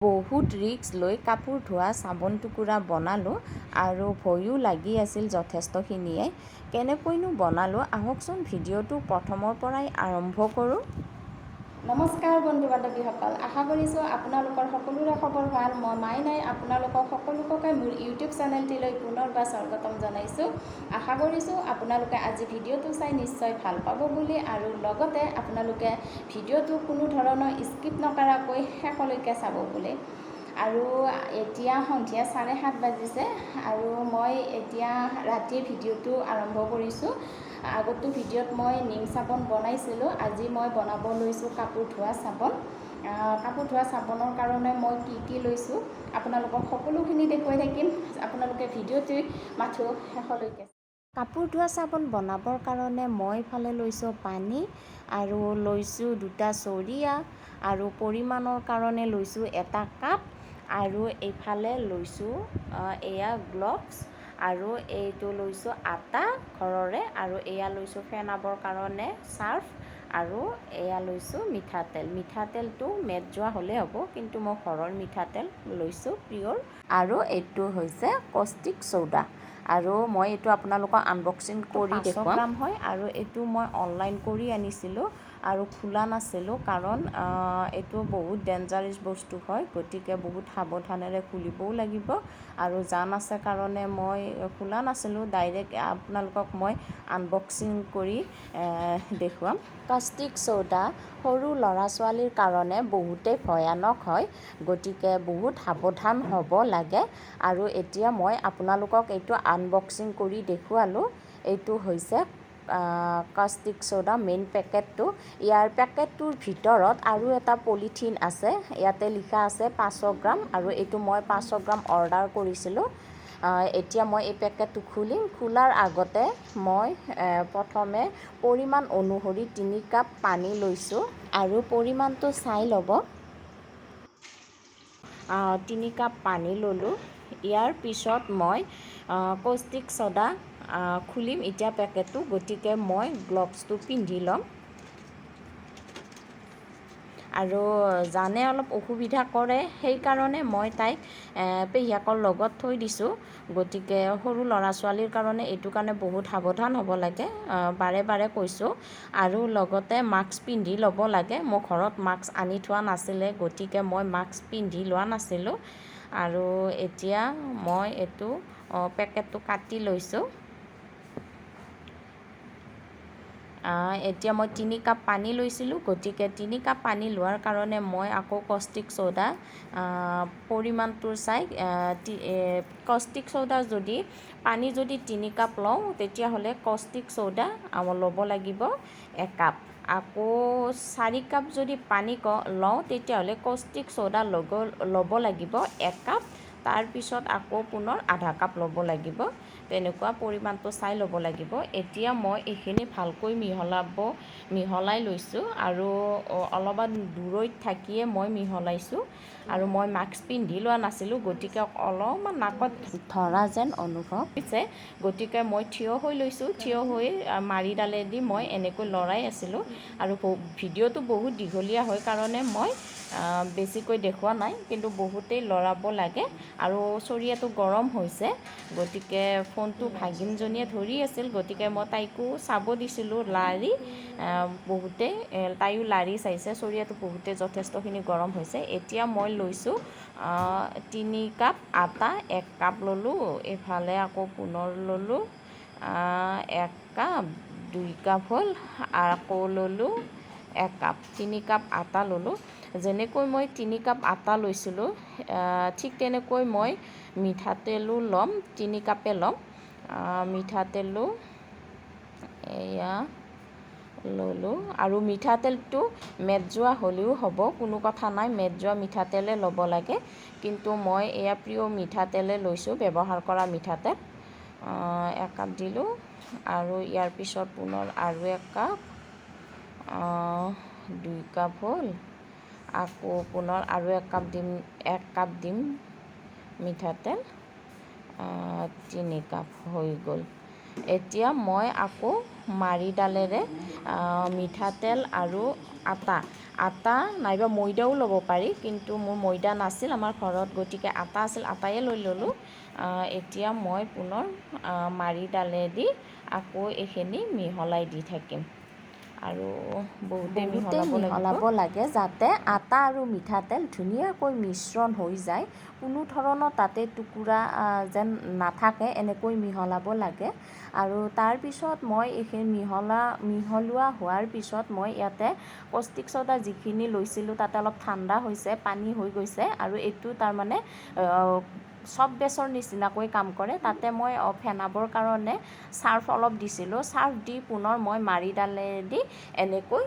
বহুত ৰিস্ক লৈ কাপোৰ ধোৱা চাবোন টুকুৰা বনালোঁ আৰু ভয়ো লাগি আছিল যথেষ্টখিনিয়ে। কেনেকৈনো বনালোঁ আহকচোন ভিডিঅ'টো প্ৰথমৰ পৰাই আৰম্ভ কৰোঁ। নমস্কাৰ বন্ধু বান্ধৱীসকল, আশা কৰিছোঁ আপোনালোকৰ সকলোৰে খবৰ ভাল। মই মাইনাই আপোনালোকক সকলোকে মোৰ ইউটিউব চেনেলটিলৈ পুনৰবাৰ স্বাগতম জনাইছোঁ। আশা কৰিছোঁ আপোনালোকে আজি ভিডিঅ'টো চাই নিশ্চয় ভাল পাব বুলি, আৰু লগতে আপোনালোকে ভিডিঅ'টো কোনো ধৰণৰ স্কিপ নকৰাকৈ শেষলৈকে চাব বুলি। আৰু এতিয়া সন্ধিয়া 7:30 বাজিছে আৰু মই এতিয়া ৰাতিৰ ভিডিঅ'টো আৰম্ভ কৰিছোঁ। আগতো ভিডিঅ'ত মই নিম চাবোন বনাইছিলোঁ, আজি মই বনাব লৈছোঁ কাপোৰ ধোৱা চাবোন। কাপোৰ ধোৱা চাবোনৰ কাৰণে মই কি লৈছোঁ আপোনালোকক সকলোখিনি দেখুৱাই থাকিম। আপোনালোকে ভিডিঅ'টো মাথো শেষলৈকে। কাপোৰ ধোৱা চাবোন বনাবৰ কাৰণে মই ইফালে লৈছোঁ পানী আৰু লৈছোঁ 2টা চৰিয়া আৰু পৰিমাণৰ কাৰণে লৈছোঁ 1 কাপ আৰু এইফালে লৈছোঁ এয়া গ্লভছ আৰু এইটো লৈছোঁ আটা ঘৰৰে, আৰু এয়া লৈছোঁ ফেনাবৰ কাৰণে চাৰ্ফ, আৰু এয়া লৈছোঁ মিঠাতেল। মিঠাতেলটো মেদ যোৱা হ'লে হ'ব, কিন্তু মই ঘৰৰ মিঠাতেল লৈছোঁ পিয়ৰ। আৰু এইটো হৈছে কষ্টিক চ'ডা, আৰু মই এইটো আপোনালোকক আনবক্সিং কৰি দেখুৱাম। 500 গ্ৰাম হয় আৰু এইটো মই অনলাইন কৰি আনিছিলোঁ আৰু খোলা নাছিলোঁ, কাৰণ এইটো বহুত ডেঞ্জাৰাছ বস্তু হয়, গতিকে বহুত সাৱধানেৰে খুলিবও লাগিব। আৰু জান আছে কাৰণে মই খোলা নাছিলোঁ, ডাইৰেক্ট আপোনালোকক মই আনবক্সিং কৰি দেখুৱাম। কাষ্টিক চ'ডা সৰু ল'ৰা ছোৱালীৰ কাৰণে বহুতেই ভয়ানক হয়, গতিকে বহুত সাৱধান হ'ব লাগে। আৰু এতিয়া মই আপোনালোকক এইটো আনবক্সিং কৰি দেখুৱালোঁ। এইটো হৈছে কাষ্টিক চ'ডা মেইন পেকেটটো। ইয়াৰ পেকেটটোৰ ভিতৰত আৰু এটা পলিথিন আছে, ইয়াতে লিখা আছে 500 গ্ৰাম, আৰু এইটো মই 500 গ্ৰাম অৰ্ডাৰ কৰিছিলোঁ। এতিয়া মই এই পেকেটটো খুলিম। খোলাৰ আগতে মই প্ৰথমে পৰিমাণ অনুসৰি 3 কাপ পানী লৈছোঁ, আৰু পৰিমাণটো চাই ল'ব। 3 কাপ পানী ল'লোঁ। ইয়াৰ পিছত মই কষ্টিক চ'ডা খুলিম এতিয়া পেকেটটো, গতিকে মই গ্লভছটো পিন্ধি ল'ম। আৰু জানে অলপ অসুবিধা কৰে, সেইকাৰণে মই তাইক পেহীয়েকৰ লগত থৈ দিছোঁ। গতিকে সৰু ল'ৰা ছোৱালীৰ কাৰণে এইটো কাৰণে বহুত সাৱধান হ'ব লাগে, বাৰে বাৰে কৈছোঁ। আৰু লগতে মাস্ক পিন্ধি ল'ব লাগে। মোৰ ঘৰত মাস্ক আনি থোৱা নাছিলে, গতিকে মই মাস্ক পিন্ধি লোৱা নাছিলোঁ। আৰু এতিয়া মই এইটো পেকেটটো কাটি লৈছোঁ। এতিয়া মই 3 কাপ পানী লৈছিলোঁ, গতিকে 3 কাপ পানী লোৱাৰ কাৰণে মই আকৌ কষ্টিক চ'ডা পৰিমাণটো চাই, কষ্টিক চ'ডা যদি পানী যদি 3 কাপ লওঁ, তেতিয়াহ'লে কষ্টিক চ'ডা ল'ব লাগিব 1 কাপ। আকৌ 4 কাপ যদি পানী লওঁ, তেতিয়াহ'লে কষ্টিক চ'ডা ল'ব লাগিব 1 কাপ। তাৰপিছত আকৌ পুনৰ আধা কাপ ল'ব লাগিব, তেনেকুৱা পৰিমাণটো চাই ল'ব লাগিব। এতিয়া মই এইখিনি ভালকৈ মিহলাই লৈছোঁ, আৰু অলপমান দূৰৈত থাকিয়ে মই মিহলাইছোঁ। আৰু মই মাস্ক পিন্ধি লোৱা নাছিলোঁ, গতিকে অলপমান নাকত ধৰা যেন অনুভৱ হৈছে, গতিকে মই থিয় হৈ লৈছোঁ। থিয় হৈ মাৰিডালেদি মই এনেকৈ লৰাই আছিলোঁ। আৰু ভিডিঅ'টো বহুত দীঘলীয়া হয় কাৰণে মই বেছিকৈ দেখুওৱা নাই, কিন্তু বহুতেই লৰাব লাগে। আৰু চৰিয়াটো গৰম হৈছে, গতিকে ফোনটো ভাগিনজনীয়ে ধৰি আছিল, গতিকে মই তাইকো চাব দিছিলোঁ লাৰি। তাইও লাৰি চাইছে, চৰিয়াটো বহুতে যথেষ্টখিনি গৰম হৈছে। এতিয়া মই লৈছোঁ 3 কাপ আটা, 1 কাপ ল'লোঁ। এইফালে আকৌ পুনৰ ল'লোঁ 1 কাপ, 2 কাপ হ'ল, আকৌ ল'লোঁ 1 কাপ, 3 কাপ আটা ল'লোঁ। যেনেকৈ মই 3 কাপ আটা লৈছিলোঁ, ঠিক তেনেকৈ মই মিঠাতেলো ল'ম, 3 কাপে ল'ম। মিঠাতেলো এয়া ল'লোঁ, আৰু মিঠাতেলটো মেদ যোৱা হ'লেও হ'ব, কোনো কথা নাই, মেদ যোৱা মিঠাতেলে ল'ব লাগে। কিন্তু মই এয়া প্ৰিয় মিঠাতেলে লৈছোঁ, ব্যৱহাৰ কৰা মিঠাতেল। 1 কাপ দিলোঁ, আৰু ইয়াৰ পিছত পুনৰ আৰু 1 কাপ, 2 কাপ হ'ল, আকৌ পুনৰ আৰু 1 কাপ দিম মিঠাতেল, 3 কাপ হৈ গ'ল। এতিয়া মই আকৌ মাৰিডালেৰে মিঠাতেল আৰু আটা নাইবা ময়দাও ল'ব পাৰি, কিন্তু মোৰ ময়দা নাছিল আমাৰ ঘৰত, গতিকে আটা আছিল, আটায়ে লৈ ল'লোঁ। এতিয়া মই পুনৰ মাৰিডালেদি আকৌ এইখিনি মিহলাই দি থাকিম আৰু বহুতেই মিহলাব লাগে যাতে আটা আৰু মিঠাতেল ধুনীয়াকৈ মিশ্ৰণ হৈ যায়, কোনো ধৰণৰ তাতে টুকুৰা যেন নাথাকে, এনেকৈ মিহলাব লাগে। আৰু তাৰপিছত মই এইখিনি মিহলোৱা হোৱাৰ পিছত মই ইয়াতে কষ্টিক ছ'ডা যিখিনি লৈছিলোঁ তাতে অলপ ঠাণ্ডা হৈছে, পানী হৈ গৈছে, আৰু এইটো তাৰমানে চব বেচৰ নিচিনাকৈ কাম কৰে। তাতে মই ফেনাবৰ কাৰণে চাৰ্ফ অলপ দিছিলোঁ, চাৰ্ফ দি পুনৰ মই মাৰিডালেদি এনেকৈ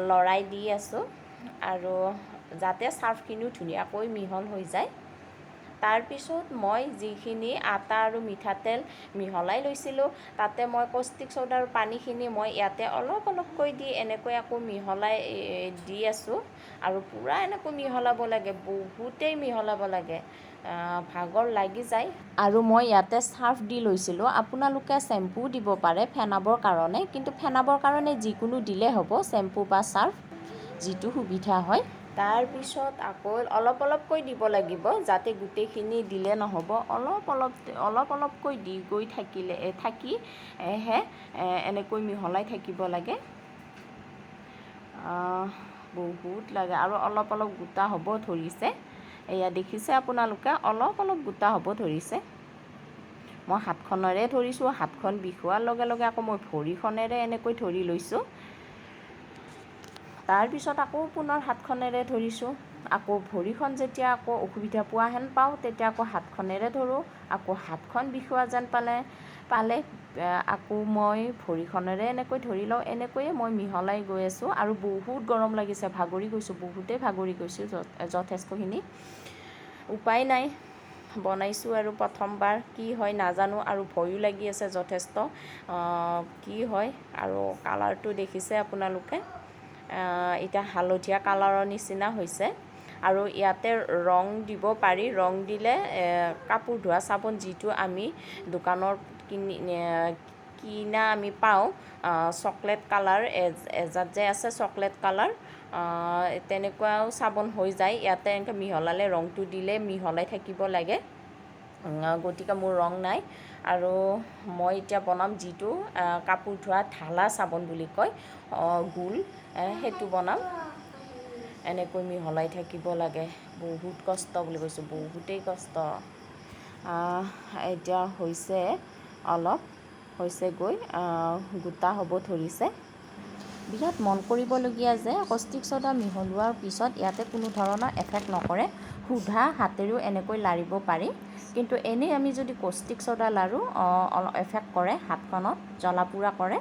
লৰাই দি আছোঁ, আৰু যাতে চাৰ্ফখিনিও ধুনীয়াকৈ মিহল হৈ যায়। তাৰপিছত মই যিখিনি আটা আৰু মিঠাতেল মিহলাই লৈছিলোঁ তাতে মই কষ্টিক ছ'ডাৰ পানীখিনি মই ইয়াতে অলপ অলপকৈ দি এনেকৈ আকৌ মিহলাই দি আছোঁ, আৰু পূৰা এনেকৈ মিহলাব লাগে, বহুতেই মিহলাব লাগে, ভাগৰ লাগি যায়। আৰু মই ইয়াতে চাৰ্ফ দি লৈছিলোঁ, আপোনালোকে চেম্পু দিব পাৰে ফেনাবৰ কাৰণে, কিন্তু ফেনাবৰ কাৰণে যিকোনো দিলে হ'ব, চেম্পু বা চাৰ্ফ যিটো সুবিধা হয়। তাৰপিছত আকৌ অলপ অলপকৈ দিব লাগিব, যাতে গোটেইখিনি দিলে নহ'ব, অলপ অলপকৈ দি গৈ থাকিলেহে এনেকৈ মিহলাই থাকিব লাগে। বহুত লাগে, আৰু অলপ অলপ গোটা হ'ব ধৰিছে, এয়া দেখিছে আপোনালোকে, অলপ অলপ গোটা হ'ব ধৰিছে। মই হাতখনেৰে ধৰিছোঁ, হাতখন বিষোৱাৰ লগে লগে আকৌ মই ভৰিখনেৰে এনেকৈ ধৰি লৈছোঁ। তাৰপিছত আকৌ পুনৰ হাতখনেৰে ধৰিছোঁ, আকৌ ভৰিখন যেতিয়া আকৌ অসুবিধা পোৱা হেন পাওঁ তেতিয়া আকৌ হাতখনেৰে ধৰোঁ, আকৌ হাতখন বিষোৱা যেন পালে আকৌ মই ভৰিখনেৰে এনেকৈ ধৰি লওঁ, এনেকৈয়ে মই মিহলাই গৈ আছোঁ। আৰু বহুত গৰম লাগিছে, ভাগৰি গৈছোঁ, বহুতেই ভাগৰি গৈছোঁ যথেষ্টখিনি। উপায় নাই, বনাইছোঁ আৰু প্ৰথমবাৰ, কি হয় নাজানো, আৰু ভয়ো লাগি আছে যথেষ্ট, কি হয়। আৰু কালাৰটো দেখিছে আপোনালোকে, এতিয়া হালধীয়া কালাৰৰ নিচিনা হৈছে। আৰু ইয়াতে ৰং দিব পাৰি, ৰং দিলে কাপোৰ ধোৱা চাবোন যিটো আমি দোকানৰ কিনা আমি পাওঁ, চকলেট কালাৰ এজাত যে আছে চকলেট কালাৰ, তেনেকুৱাও চাবোন হৈ যায়। ইয়াতে এনেকৈ মিহলালে, ৰংটো দিলে মিহলাই থাকিব লাগে, গতিকে মোৰ ৰং নাই। আৰু মই এতিয়া বনাম যিটো কাপোৰ ধোৱা ঢালা চাবোন বুলি কয়, গোল, সেইটো বনাম। এনেকৈ মিহলাই থাকিব লাগে, বহুত কষ্ট বুলি কৈছোঁ, বহুতেই কষ্ট। এতিয়া হৈছেগৈ, গোটা হ'ব ধৰিছে। বিৰাট মন কৰিবলগীয়া যে কষ্টিক ছ'ডা মিহলোৱাৰ পিছত ইয়াতে কোনো ধৰণৰ এফেক্ট নকৰে, সুধা হাতেৰেও এনেকৈ লাৰিব পাৰি, কিন্তু এনেই আমি যদি কষ্টিক ছ'ডা লাৰোঁ অলপ এফেক্ট কৰে, হাতখনত জ্বলা পোৰা কৰে।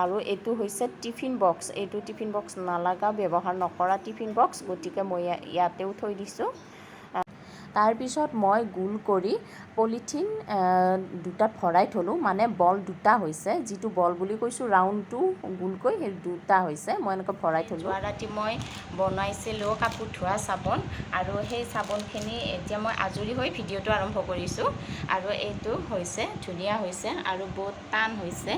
আৰু এইটো হৈছে টিফিন বক্স, এইটো টিফিন বক্স নালাগা, ব্যৱহাৰ নকৰা টিফিন বক্স, গতিকে মই ইয়াতেও থৈ দিছোঁ। তাৰপিছত মই গোল কৰি পলিথিন দুটাত ভৰাই থ'লোঁ, মানে বল দুটা হৈছে, যিটো বল বুলি কৈছোঁ ৰাউণ্ডটো গোলকৈ, সেই দুটা হৈছে, মই এনেকৈ ভৰাই থ'লোঁ। যোৱা ৰাতি মই বনাইছিলোঁ কাপোৰ ধোৱা চাবোন, আৰু সেই চাবোনখিনি এতিয়া মই আজৰি হৈ ভিডিঅ'টো আৰম্ভ কৰিছোঁ, আৰু এইটো হৈছে, ধুনীয়া হৈছে, আৰু বহুত টান হৈছে।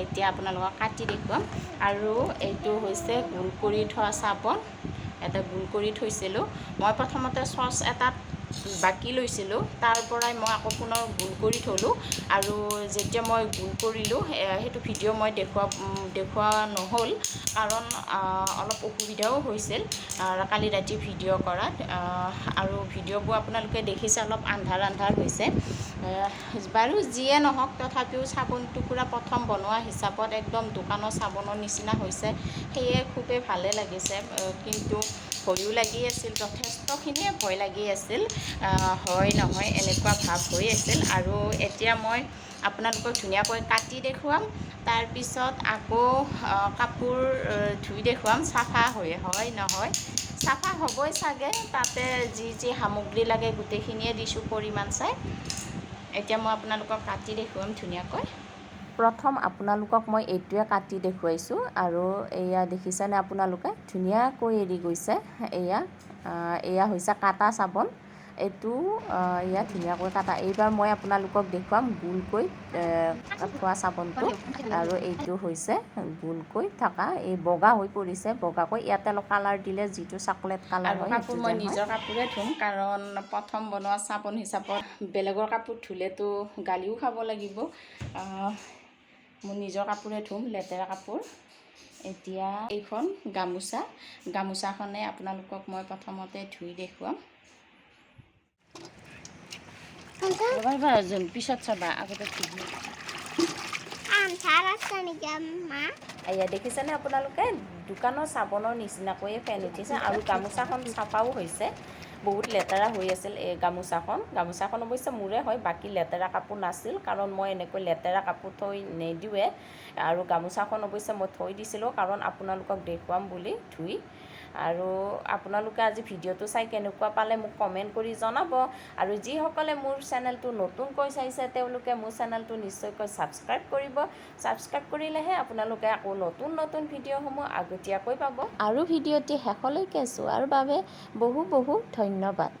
এতিয়া আপোনালোকক কাটি দেখুৱাম। আৰু এইটো হৈছে গোল কৰি থোৱা চাবোন, এটা গোল কৰি থৈছিলোঁ। মই প্ৰথমতে চচ এটাত বাকি লৈছিলোঁ, তাৰ পৰাই মই আকৌ পুনৰ গোল কৰি থ'লোঁ, আৰু যেতিয়া মই গোল কৰিলোঁ সেইটো ভিডিঅ' মই দেখুওৱা নহ'ল, কাৰণ অলপ অসুবিধাও হৈছিল কালি ৰাতি ভিডিঅ' কৰাত, আৰু ভিডিঅ'বোৰ আপোনালোকে দেখিছে অলপ আন্ধাৰ হৈছে। বাৰু যিয়ে নহওক, তথাপিও চাবোন টুকুৰা প্ৰথম বনোৱা হিচাপত একদম দোকানৰ চাবোনৰ নিচিনা হৈছে, সেয়ে খুবেই ভালে লাগিছে, কিন্তু ভয়ো লাগি আছিল, যথেষ্টখিনিয়ে ভয় লাগি আছিল, হয় নহয় এনেকুৱা ভাৱ হৈ আছিল। আৰু এতিয়া মই আপোনালোকক ধুনীয়াকৈ কাটি দেখুৱাম, তাৰপিছত আকৌ কাপোৰ ধুই দেখুৱাম, চাফা হয় নহয়, চাফা হ'বই চাগে, তাতে যি যি সামগ্ৰী লাগে গোটেইখিনিয়ে দিছোঁ পৰিমাণ চাই। এতিয়া মই আপোনালোকক কাটি দেখুৱাম ধুনীয়াকৈ। প্ৰথম আপোনালোকক মই এইটোৱে কাটি দেখুৱাইছোঁ, আৰু এয়া দেখিছেনে আপোনালোকে, ধুনীয়াকৈ এৰি গৈছে। এয়া হৈছে কাটা চাবোন, এইটো ইয়াত ধুনীয়াকৈ কাটা। এইবাৰ মই আপোনালোকক দেখুৱাম গোলকৈ থোৱা চাবোনটো, আৰু এইটো হৈছে গোলকৈ থকা, এই বগা হৈ পৰিছে বগাকৈ। ইয়াতে অলপ কালাৰ দিলে যিটো চকলেট কালাৰ হয় কাপোৰ মই নিজৰ কাপোৰে ধুম, কাৰণ প্ৰথম বনোৱা চাবোন হিচাপত বেলেগৰ কাপোৰ ধুলেতো গালিও খাব লাগিব। মোৰ নিজৰ কাপোৰে ধুম, লেতেৰা কাপোৰ। এতিয়া এইখন গামোচাখনে আপোনালোকক মই প্ৰথমতে ধুই দেখুৱাম। পিছত চাবা, আগতে এয়া দেখিছেনে আপোনালোকে, দোকানৰ চাবোনৰ নিচিনাকৈয়ে ফেন উঠিছে, আৰু গামোচাখন চাফাও হৈছে। বহুত লেতেৰা হৈ আছিল এই গামোচাখন অৱশ্যে মোৰে হয়, বাকী লেতেৰা কাপোৰ নাছিল, কাৰণ মই এনেকৈ লেতেৰা কাপোৰ থৈ নিদিওঁৱে। আৰু গামোচাখন অৱশ্যে মই থৈ দিছিলোঁ, কাৰণ আপোনালোকক দেখুৱাম বুলি ধুই। আৰু আপোনালোকে আজি ভিডিঅ'টো চাই কেনেকুৱা পালে মোক কমেণ্ট কৰি জনাব। আৰু যিসকলে মোৰ চেনেলটো নতুনকৈ চাইছে তেওঁলোকে মোৰ চেনেলটো নিশ্চয়কৈ ছাবস্ক্ৰাইব কৰিব। ছাবস্ক্ৰাইব কৰিলেহে আপোনালোকে আকৌ নতুন নতুন ভিডিঅ'সমূহ আগতীয়াকৈ পাব। আৰু ভিডিঅ'টি শেষলৈকে চোৱাৰ বাবে বহু ধন্যবাদ।